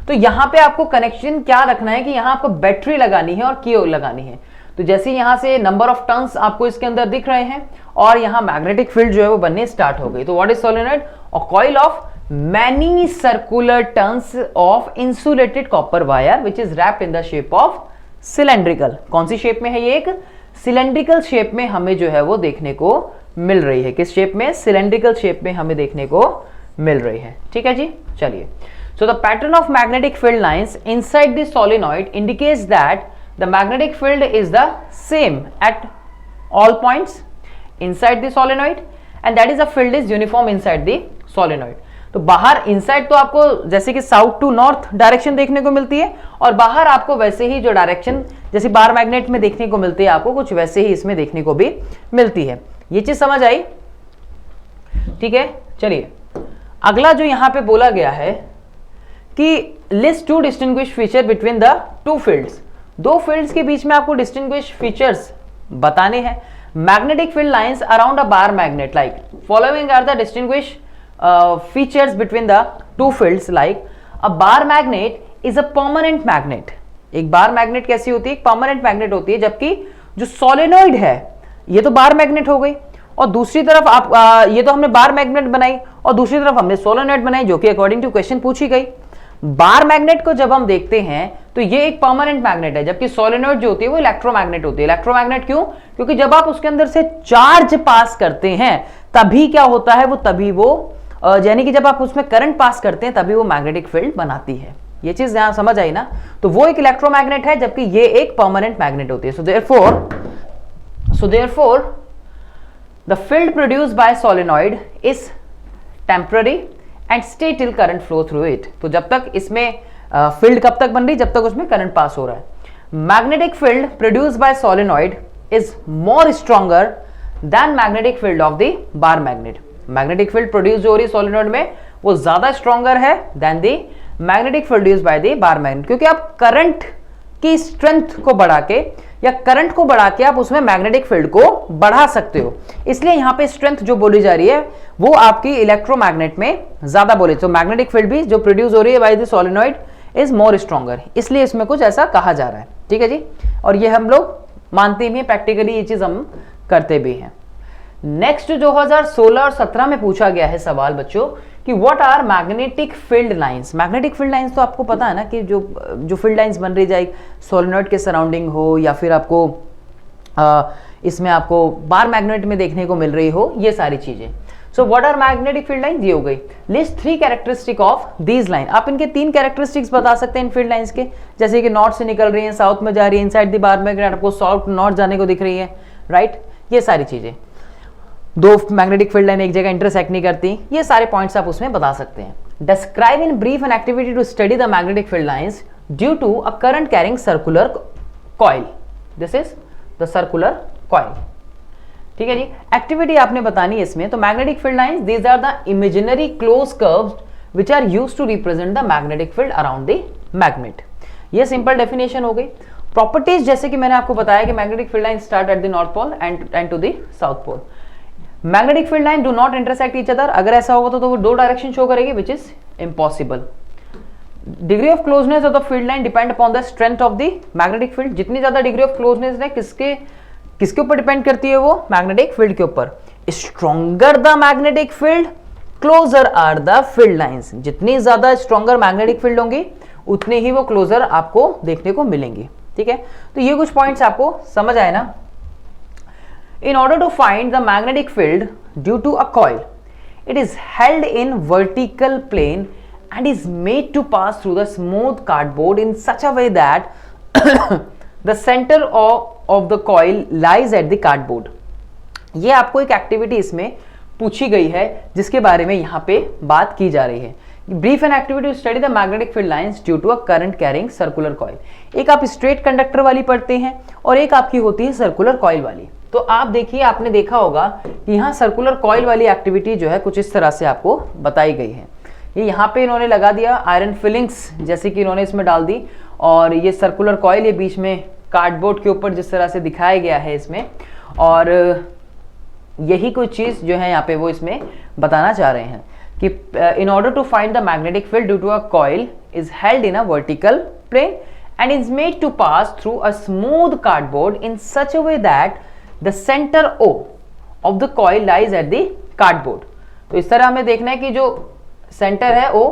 तो यहां पे आपको कनेक्शन क्या रखना है कि यहां आपको बैटरी लगानी है और की लगानी है। तो जैसे यहां से नंबर ऑफ टर्न्स आपको इसके अंदर दिख रहे हैं और यहां मैग्नेटिक फील्ड जो है वो बनने स्टार्ट हो गई। तो what is solenoid? A coil of many circular turns of insulated copper wire which is wrapped in the shape of cylindrical। कौन सी शेप में है ये? एक सिलेंड्रिकल शेप में हमें जो है वो देखने को मिल रही है। किस शेप में? सिलेंड्रिकल शेप में हमें देखने को मिल रही है। ठीक है जी, चलिए। So the pattern of magnetic field lines inside the solenoid indicates that the magnetic field is the same at all points inside the solenoid and that is the field is uniform inside the solenoid। तो बाहर inside तो आपको जैसे कि south to north direction देखने को मिलती है और बाहर आपको वैसे ही जो डायरेक्शन जैसे बार मैग्नेट में देखने को मिलती है आपको कुछ वैसे ही इसमें देखने को भी मिलती है। ये चीज समझ आई? ठीक है, चलिए अगला जो यहां पे बोला गया है कि list two distinguish feature between the two fields. दो फील्ड्स के बीच में आपको डिस्टिंग्विश फीचर्स बताने हैं। Magnetic field lines around a bar magnet like following are the distinguish features between the two fields like a bar magnet is a permanent magnet। एक bar magnet कैसी होती है? एक परमानेंट मैग्नेट होती है, जबकि जो सोलेनॉइड है ये तो बार मैग्नेट हो गई, और दूसरी तरफ आप ये तो हमने बार मैग्नेट बनाई और दूसरी तरफ हमने सोलेनॉइड बनाई, जो कि अकॉर्डिंग टू क्वेश्चन पूछी गई। बार मैग्नेट को जब हम देखते हैं तो ये एक परमानेंट मैग्नेट है, जबकि सोलेनॉइड जो होती है वो इलेक्ट्रोमैग्नेट होती है। इलेक्ट्रोमैग्नेट क्यों? क्योंकि जब आप उसके अंदर से चार्ज पास करते हैं तभी क्या होता है, वो तभी वो यानी कि जब आप उसमें करंट पास करते हैं तभी वो मैग्नेटिक फील्ड बनाती है। ये चीज यहां समझ आई ना? तो वो एक इलेक्ट्रोमैग्नेट है जबकि ये एक परमानेंट मैग्नेट होती है। So therefore the field produced by solenoid is temporary and stay till current flow through it. तो जब तक इसमें फील्ड कब तक बन रही? जब तक उसमें करंट पास हो रहा है। Magnetic field produced by solenoid is more stronger than magnetic field of the bar magnet. Magnetic field produce हो रही है सोलेनॉइड में वो ज्यादा स्ट्रॉन्गर है than the magnetic field produced by the bar magnet, क्योंकि आप करंट की स्ट्रेंथ को बढ़ा के या करंट को बढ़ा के आप उसमें मैग्नेटिक फील्ड को बढ़ा सकते हो। इसलिए यहां पे स्ट्रेंथ जो बोली जा रही है वो आपकी इलेक्ट्रोमैग्नेट में ज्यादा बोले, तो मैग्नेटिक फील्ड भी जो प्रोड्यूस हो रही है by the solenoid is more stronger, इसलिए इसमें कुछ ऐसा कहा जा रहा है। ठीक है जी, और ये हम लोग मानते भी हैं, प्रैक्टिकली ये चीज हम करते भी हैं। नेक्स्ट 2016 और 17 में पूछा गया है सवाल बच्चों कि what are magnetic field lines. Magnetic field lines तो आपको पता है ना कि जो फील्ड लाइंस बन रही जाए सोलेनॉइड के सराउंडिंग हो या फिर आपको इसमें आपको बार मैग्नेट में देखने को मिल रही हो, ये सारी चीजें। So what are magnetic field lines, ये हो गई। List 3 characteristic of these line. आप इनके 3 कैरेक्टरिस्टिक्स बता सकते हैं इन फील्ड लाइंस के, जैसे कि नॉर्थ से निकल रही है, साउथ में जा रही है, इनसाइड द बार मैग्नेट आपको साउथ नॉर्थ जाने को दिख रही है, राइट। ये सारी चीजें, दो मैग्नेटिक फील्ड लाइन एक जगह इंटरसेक्ट नहीं करती, ये सारे पॉइंट्स आप उसमें बता सकते हैं। Describe in brief an activity to study the magnetic field lines due to a current carrying circular coil. This is the circular coil. ठीक है जी, एक्टिविटी आपने बतानी है इसमें। तो magnetic field lines, these are the imaginary close curves which are used to represent the magnetic field around the magnet. ये simple definition हो गई। प्रॉपर्टीज, जैसे कि मैंने आपको बताया कि magnetic field line start at the north pole and to the south pole. Magnetic field line do not intersect each other. अगर ऐसा होगा तो वो 2 डायरेक्शन शो करेगी, which is impossible. Degree of closeness of the field line depend upon the strength of the magnetic field. जितनी ज्यादा degree of closeness है किसके ऊपर डिपेंड करती है? वो मैग्नेटिक फील्ड के ऊपर। Stronger the magnetic field, closer are the field lines. जितनी ज्यादा स्ट्रॉन्गर मैग्नेटिक फील्ड होंगी उतने ही वो क्लोजर आपको देखने को मिलेंगी। ठीक है, तो ये कुछ पॉइंट्स आपको समझ आए ना। In order to find the magnetic field due to a coil, it is held in vertical plane and is made to pass through the smooth cardboard in such a way that the center of the coil lies at the cardboard. ये आपको एक activity इसमें पूछी गई है जिसके बारे में यहाँ पे बात की जा रही है। Brief an activity to study the magnetic field lines due to a current carrying circular coil. एक आप स्ट्रेट कंडक्टर वाली पढ़ते हैं और एक आपकी होती है सर्कुलर कॉइल वाली। तो आप देखिए, आपने देखा होगा कि यहाँ सर्कुलर कॉइल वाली एक्टिविटी जो है कुछ इस तरह से आपको बताई गई है। ये यहाँ पे इन्होंने लगा दिया आयरन फिलिंग्स, जैसे कि इन्होंने इसमें डाल दी, और ये सर्कुलर कॉइल ये बीच में कार्डबोर्ड के ऊपर जिस तरह से दिखाया गया है इसमें, और यही कुछ चीज़ जो है यहाँ पे वो इसमें बताना चाह रहे हैं कि in order to find the magnetic field due to a coil is held in a vertical plane and is made to pass through a smooth cardboard in such a way that the center O of the coil lies at the cardboard। तो इस तरह हमें देखना है कि जो centre है O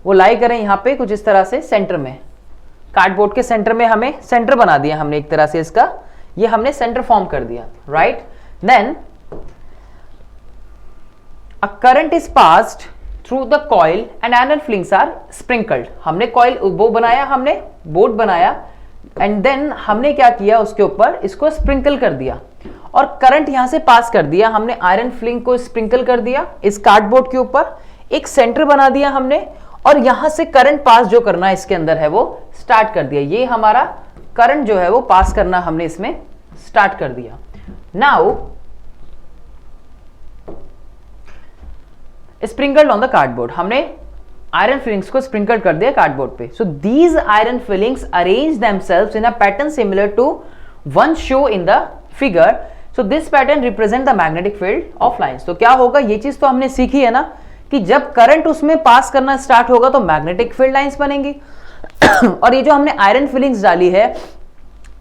वो लाई करें यहाँ पे कुछ इस तरह से सेंटर में, कार्डबोर्ड के सेंटर में हमें सेंटर बना दिया हमने एक तरह से, इसका ये हमने सेंटर फॉर्म कर दिया, right. Then a current is passed through the coil and iron filings are sprinkled. हमने कॉइल वो बनाया, हमने बोर्ड बनाया एंड देन हमने क्या किया, उसके ऊपर इसको स्प्रिंकल कर दिया और करंट यहां से पास कर दिया। हमने आयरन फिलिंग को स्प्रिंकल कर दिया इस कार्डबोर्ड के ऊपर, एक सेंटर बना दिया हमने, और यहां से करंट पास जो करना इसके अंदर है वो स्टार्ट कर दिया। ये हमारा करंट जो है वो पास करना हमने इसमें स्टार्ट कर दिया। Now sprinkled on the cardboard, हमने आयरन फिलिंग्स को स्प्रिंकल कर दिया कार्डबोर्ड पे। So these iron filings arrange themselves in a pattern similar to one show in the figure. So this pattern represent the magnetic field of lines. तो क्या होगा, ये चीज तो हमने सीखी है ना कि जब करंट उसमें पास करना स्टार्ट होगा तो मैग्नेटिक फील्ड लाइंस बनेंगी और ये जो हमने आयरन फिलिंग्स डाली है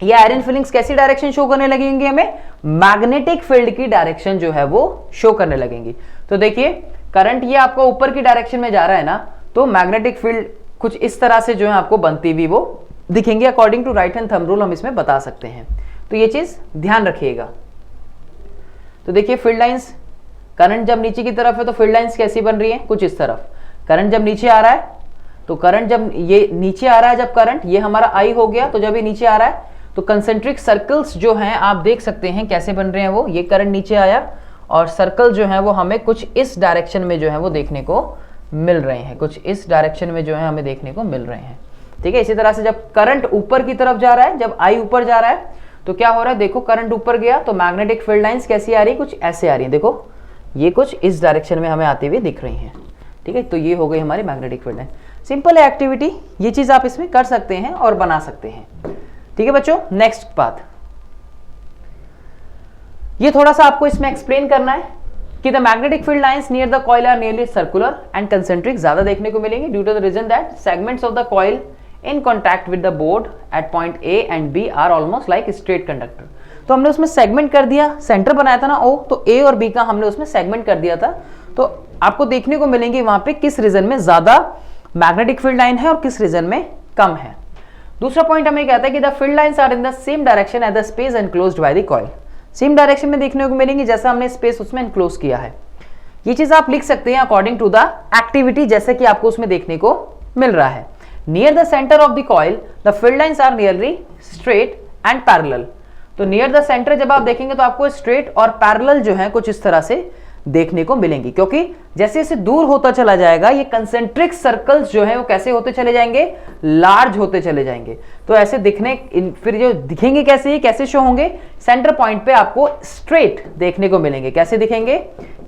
ये आयरन फिलिंग्स कैसी डायरेक्शन शो करने लगेंगी, हमें मैग्नेटिक फील्ड की डायरेक्शन जो है वो शो करने लगेंगी। तो देखिए करंट ये आपको ऊपर की डायरेक्शन में जा रहा है ना, तो मैग्नेटिक फील्ड कुछ इस तरह से जो है आपको बनती हुई वो दिखेंगे। According to right hand thumb rule हम इसमें बता सकते हैं। तो ये चीज ध्यान रखिएगा। तो देखिए फील्ड लाइंस, करंट जब नीचे की तरफ है तो फील्ड लाइंस कैसी बन रही है, कुछ इस तरफ। करंट जब नीचे आ रहा है तो करंट जब ये नीचे आ रहा है, जब करंट ये हमारा आई हो गया, तो जब ये नीचे आ रहा है तो कंसेंट्रिक सर्कल्स जो हैं आप देख सकते हैं कैसे बन रहे हैं वो। ये करंट नीचे आया और सर्कल जो है वो हमें कुछ इस डायरेक्शन में जो है वो देखने को मिल रहे हैं, कुछ इस डायरेक्शन में जो है हमें देखने को मिल रहे हैं। ठीक है, इसी तरह से जब करंट ऊपर की तरफ जा रहा है, जब आई ऊपर जा रहा है तो क्या हो रहा है, देखो करंट ऊपर गया तो मैग्नेटिक फील्ड लाइंस कैसी आ रही है, कुछ ऐसे आ रही है। देखो ये कुछ इस डायरेक्शन में हमें आती हुई दिख रही हैं। ठीक है, तो ये हो गई हमारी मैग्नेटिक फील्ड लाइन। सिंपल है एक्टिविटी, ये चीज आप इसमें कर सकते हैं और बना सकते हैं। ठीक है बच्चों, नेक्स्ट बात, ये थोड़ा सा आपको इसमें एक्सप्लेन करना है कि the magnetic field lines near the coil are nearly circular and concentric ज्यादा देखने को मिलेंगे due to the reason that segments of the coil in contact with the board at point A and B are almost like straight conductor. तो हमने उसमें segment कर दिया, centre बनाया था ना ओ, तो ए और बी का हमने उसमें सेगमेंट कर दिया था। तो आपको देखने को मिलेंगे वहां पे किस रीजन में ज्यादा मैग्नेटिक फील्ड लाइन है और किस रीजन में कम है। दूसरा पॉइंट हमें कहता है कि the field lines are in the same direction at the space enclosed by the coil. Same direction में देखने को मिलेंगी जैसा हमने स्पेस उसमें एनक्लोज किया है। ये चीज आप लिख सकते हैं अकॉर्डिंग टू द एक्टिविटी, जैसे कि आपको उसमें देखने को मिल रहा है। Near the centre of the coil the field lines are nearly straight and parallel. तो नियर द सेंटर जब आप देखेंगे तो आपको स्ट्रेट और पैरेलल जो है कुछ इस तरह से देखने को मिलेंगी, क्योंकि जैसे जैसे दूर होता चला जाएगा ये कंसेंट्रिक सर्कल्स जो है वो कैसे होते चले जाएंगे, लार्ज होते चले जाएंगे। तो ऐसे दिखने फिर जो दिखेंगे कैसे, कैसे शो होंगे, सेंटर पॉइंट पे आपको स्ट्रेट देखने को मिलेंगे। कैसे दिखेंगे,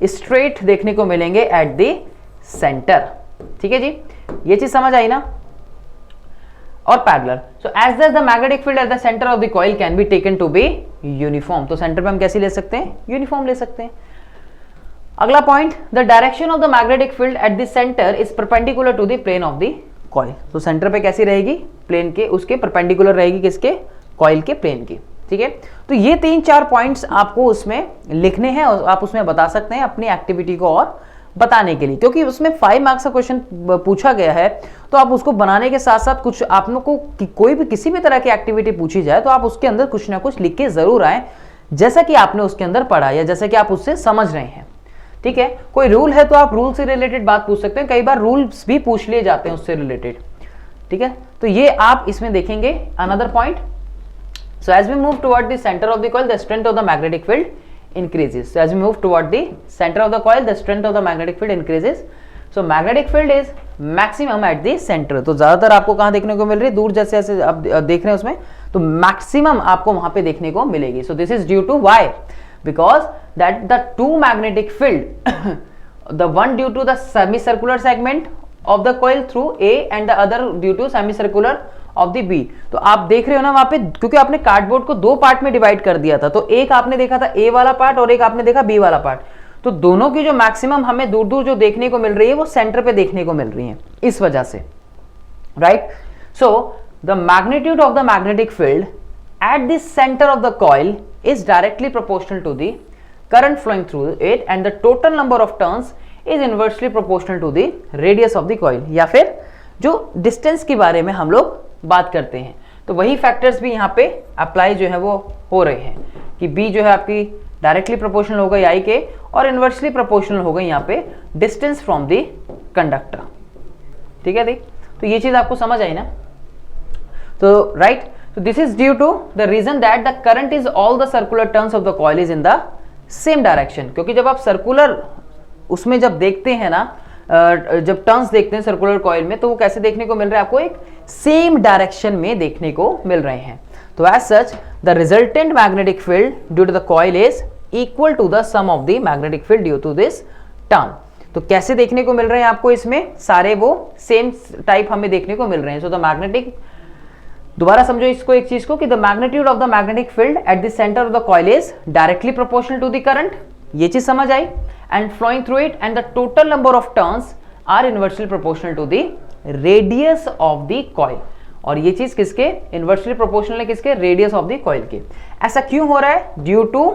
स्ट्रेट देखने को मिलेंगे एट द सेंटर। ठीक है जी, ये चीज समझ आई ना। और parallel, so as the magnetic field at the centre of the coil can be taken to be uniform. तो सेंटर पे हम कैसे ले सकते हैं, यूनिफॉर्म ले सकते हैं। अगला point, the direction of the magnetic field at the centre is perpendicular to the plane of the coil. तो सेंटर पे कैसी रहेगी, प्लेन के उसके परपेंडिकुलर रहेगी, किसके, कॉइल के प्लेन की। ठीक है, तो ये 3-4 पॉइंट्स आपको उसमें लिखने हैं और आप उसमें बता सकते हैं अपनी एक्टिविटी को और बताने के लिए, क्योंकि उसमें 5 मार्क्स का क्वेश्चन पूछा गया है। तो आप उसको बनाने के साथ साथ कुछ आप लोग को कोई भी किसी भी तरह की एक्टिविटी पूछी जाए तो आप उसके अंदर कुछ ना कुछ लिख के जरूर आए, जैसा कि आपने उसके अंदर पढ़ा या जैसा कि आप उससे समझ रहे हैं। ठीक है, कोई रूल है तो आप रूल से रिलेटेड बात पूछ सकते हैं, कई बार रूल्स भी पूछ लिए जाते हैं उससे रिलेटेड। ठीक है, तो ये आप इसमें देखेंगे। Another point, so as we move toward the centre of the coil the strength of the magnetic field increases. So as we move toward the center of the coil, the strength of the magnetic field increases. So magnetic field is maximum at the center. तो ज्यादातर आपको कहाँ देखने को मिल रही है, दूर जैसे जैसे आप देख रहे हैं उसमें, तो मैक्सिमम आपको वहां पे देखने को मिलेगी। So this is due to why? Because that the two magnetic field, the one due to the semicircular segment of the coil through A and the other due to semicircular of the B. तो आप देख रहे हो ना वहां पे, क्योंकि आपने कार्डबोर्ड को 2 पार्ट में डिवाइड कर दिया था, तो एक आपने देखा था ए वाला पार्ट और एक आपने देखा बी वाला पार्ट। तो दोनों की जो मैक्सिमम हमें दूर दूर जो देखने को मिल रही है वो सेंटर पे देखने को मिल रही है, इस वजह से, right. So the magnitude of the magnetic field at the centre of the coil is directly proportional to the current flowing through it and the total number of turns is inversely proportional to the radius of the coil. या फिर जो distance के बारे में हम लोग बात करते हैं, तो वही फैक्टर्स भी यहाँ पे अप्लाई जो है वो हो रहे हैं कि बी जो है आपकी डायरेक्टली प्रोपोर्शनल हो गई आई के और इनवर्सली प्रोपोर्शनल हो गई यहाँ पे डिस्टेंस फ्रॉम द कंडक्टर। ठीक है, तो ये चीज आपको समझ आई ना। तो right, so this is due to the reason that the current is all the circular turns of the coil is in the same direction। क्योंकि जब आप सर्कुलर उसमें जब देखते हैं ना, जब टर्न्स देखते हैं सर्कुलर कॉइल में, तो वो कैसे देखने को मिल रहा है आपको, एक सेम डायरेक्शन में देखने को मिल रहे हैं। तो as such the resultant magnetic field due to the coil is equal to the sum of the magnetic field due to this turn. तो कैसे देखने को मिल रहे हैं आपको, इसमें सारे वो सेम टाइप हमें देखने को मिल रहे हैं। सो द मैग्नेटिक, दोबारा समझो इसको, एक चीज को, कि the magnitude of the magnetic field at the centre of the coil is directly proportional to the current, ये चीज समझ आई, and flowing through it and the total number of turns are inversely proportional to the radius of the coil. और ये चीज किसके inversely proportional है, किसके रेडियस ऑफ द कॉइल के। ऐसा क्यों हो रहा है? Due to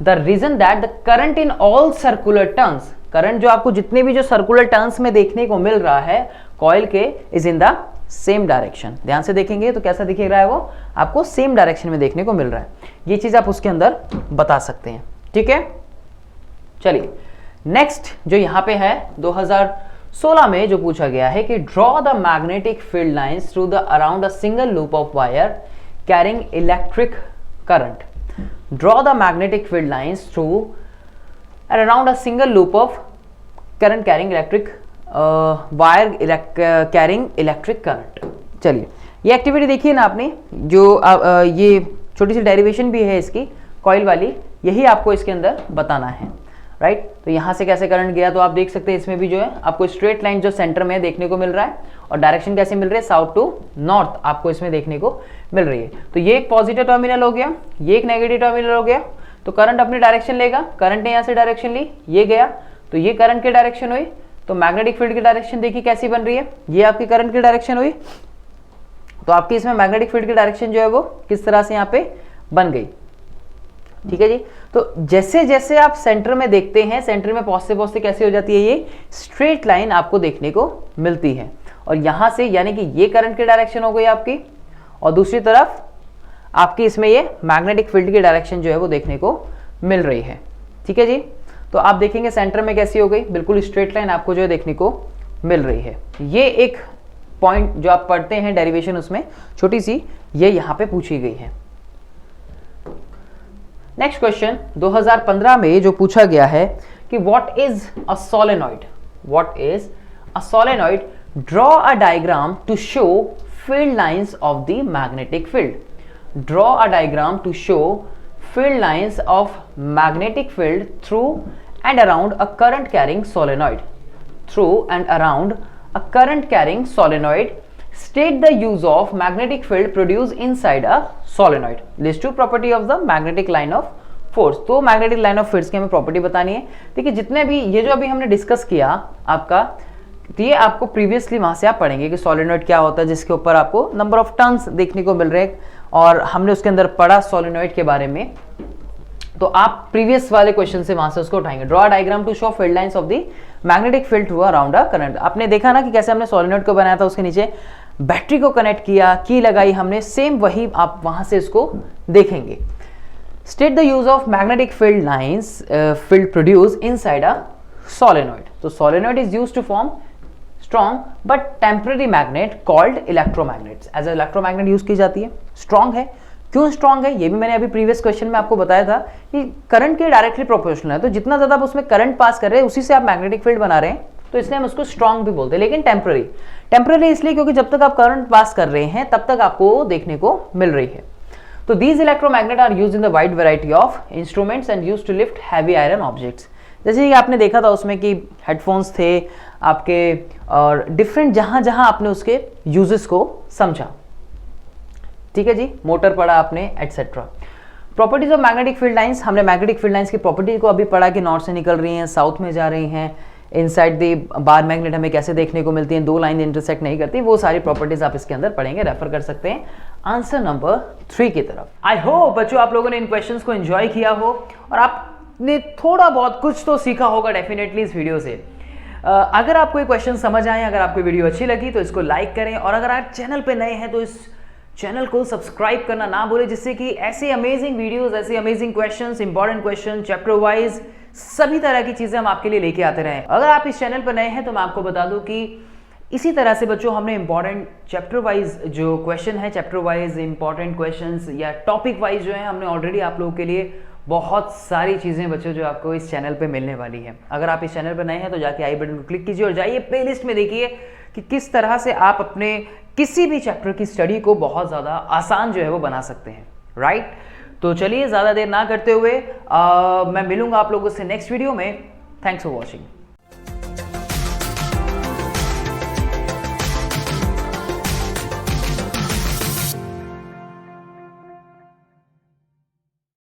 the reason that the current in all circular turns, current जो आपको जितने भी जो सर्कुलर टर्न्स में देखने को मिल रहा है कॉइल के, is in the same direction. ध्यान से देखेंगे तो कैसा दिख रहा है, वो आपको सेम डायरेक्शन में देखने को मिल रहा है। ये चीज आप उसके अंदर बता सकते हैं, ठीक है। चलिए नेक्स्ट जो यहां पे है 2016 में जो पूछा गया है कि draw the magnetic field lines through the around a single loop of wire carrying electric current. Draw the magnetic field lines through and around a single loop of current carrying electric wire carrying electric current. चलिए ये activity देखिए ना आपने, जो ये छोटी सी derivation भी है इसकी कॉइल वाली, यही आपको इसके अंदर बताना है, राइट। तो यहाँ से कैसे करंट गया, तो आप देख सकते हैं इसमें भी जो है आपको स्ट्रेट लाइन जो सेंटर में देखने को मिल रहा है, और डायरेक्शन कैसे मिल रही है, साउथ टू नॉर्थ आपको इसमें देखने को मिल रही है। तो ये एक पॉजिटिव टर्मिनल हो गया, ये एक नेगेटिव टर्मिनल हो गया, तो करंट अपनी डायरेक्शन लेगा। करंट ने यहाँ से डायरेक्शन ली, ये गया, तो ये करंट की डायरेक्शन हुई। तो मैग्नेटिक फील्ड की डायरेक्शन देखिए कैसी बन रही है, ये आपकी करंट की डायरेक्शन हुई। तो आपकी इसमें मैग्नेटिक फील्ड की डायरेक्शन जो है वो किस तरह से यहाँ पे बन गई, ठीक है जी। तो जैसे जैसे आप सेंटर में देखते हैं, सेंटर में पहुंचते पहुंचते कैसे हो जाती है, ये स्ट्रेट लाइन आपको देखने को मिलती है। और यहां से यानी कि ये करंट की डायरेक्शन हो गई आपकी, और दूसरी तरफ आपकी इसमें ये मैग्नेटिक फील्ड की डायरेक्शन जो है वो देखने को मिल रही है, ठीक है जी। तो आप देखेंगे सेंटर में कैसी हो गई, बिल्कुल स्ट्रेट लाइन आपको जो है देखने को मिल रही है। ये एक पॉइंट जो आप पढ़ते हैं डेरिवेशन, उसमें छोटी सी ये यहां पे पूछी गई है। नेक्स्ट क्वेश्चन 2015 में जो पूछा गया है कि what is a solenoid, what is a solenoid, draw a diagram to show field lines of the magnetic field. Draw a diagram to show field lines of magnetic field through and around a current carrying solenoid, through and around a current carrying solenoid. State the use of magnetic field produced inside a solenoid. List two property of the magnetic line of force. तो magnetic line of force की हमें property बतानी है। देखिए जितने भी ये जो अभी हमने डिस्कस किया आपका, तो ये आपको प्रीवियसली वहां से आप पढ़ेंगे कि सोलेनॉइड क्या होता है, जिसके ऊपर आपको नंबर ऑफ टर्न्स देखने को मिल रहे हैं, और हमने उसके अंदर पढ़ा सोलेनॉइड के बारे में। तो आप प्रीवियस वाले क्वेश्चन से वहां से उसको उठाएंगे। Draw diagram to show field lines of the magnetic field through around a current. आपने देखा ना कि कैसे हमने सोलेनॉइड को बनाया था, उसके नीचे बैटरी को कनेक्ट किया, की लगाई हमने, सेम वही आप वहां से इसको देखेंगे। State the use of magnetic field lines field produce inside a solenoid. तो solenoid is used to form strong but temporary magnet called electromagnets. As electromagnet use की जाती है। स्ट्रॉन्ग है, क्यों स्ट्रॉन्ग है ये भी मैंने अभी प्रीवियस क्वेश्चन में आपको बताया था कि करंट के डायरेक्टली प्रोपोर्शनल है, तो जितना ज्यादा आप उसमें करंट पास कर रहे हैं उसी से आप मैग्नेटिक फील्ड बना रहे हैं, तो इसलिए हम उसको स्ट्रॉन्ग भी बोलते हैं। लेकिन टेम्पररी, टेम्पररी इसलिए क्योंकि जब तक आप करंट पास कर रहे हैं तब तक आपको देखने को मिल रही है। तो these electromagnet are used in the wide variety of instruments and used to lift heavy iron objects. जैसे कि आपने देखा था उसमें कि हेडफोन्स थे आपके, और डिफरेंट जहां जहां आपने उसके यूजेस को समझा, ठीक है जी, मोटर पढ़ा आपने etcetera. Properties of magnetic field lines, हमने मैग्नेटिक फील्ड लाइंस की प्रॉपर्टी को अभी पढ़ा कि नॉर्थ से निकल रही हैं, साउथ में जा रही हैं, इनसाइड द बार मैग्नेट हमें कैसे देखने को मिलती हैं, दो लाइन इंटरसेक्ट नहीं करती, वो सारी प्रॉपर्टीज आप इसके अंदर पढ़ेंगे, रेफर कर सकते हैं आंसर नंबर 3 की तरफ। आई होप बच्चों आप लोगों ने इन क्वेश्चंस को एंजॉय किया हो और आपने थोड़ा बहुत कुछ तो सीखा होगा डेफिनेटली इस वीडियो से। अगर आपको ये क्वेश्चन समझ आए, अगर आपको वीडियो अच्छी लगी तो इसको लाइक करें, और अगर आप चैनल पे नए हैं तो इस चैनल को सब्सक्राइब करना ना भूलें, जिससे कि ऐसे अमेजिंग वीडियोस, ऐसे amazing questions, important question, chapter wise सभी तरह की चीजें हम आपके लिए लेके आते रहें। अगर आप इस चैनल पर नए हैं तो मैं आपको बता दूं कि इसी तरह से बच्चों हमने इंपॉर्टेंट चैप्टर वाइज जो क्वेश्चन है, चैप्टर वाइज इंपॉर्टेंट क्वेश्चंस या टॉपिक वाइज जो है, हमने ऑलरेडी आप लोगों के लिए बहुत सारी चीज़ें बच्चों जो आपको इस चैनल पे मिलने वाली है। अगर आप इस चैनल पर नए हैं तो जाके आई बटन को क्लिक कीजिए और जाइए प्लेलिस्ट में देखिए कि किस तरह से आप अपने किसी भी चैप्टर की स्टडी को बहुत ज़्यादा आसान जो है वो बना सकते हैं, राइट। तो चलिए ज़्यादा देर ना करते हुए मैं मिलूंगा आप लोगों से नेक्स्ट वीडियो में। Thanks for watching.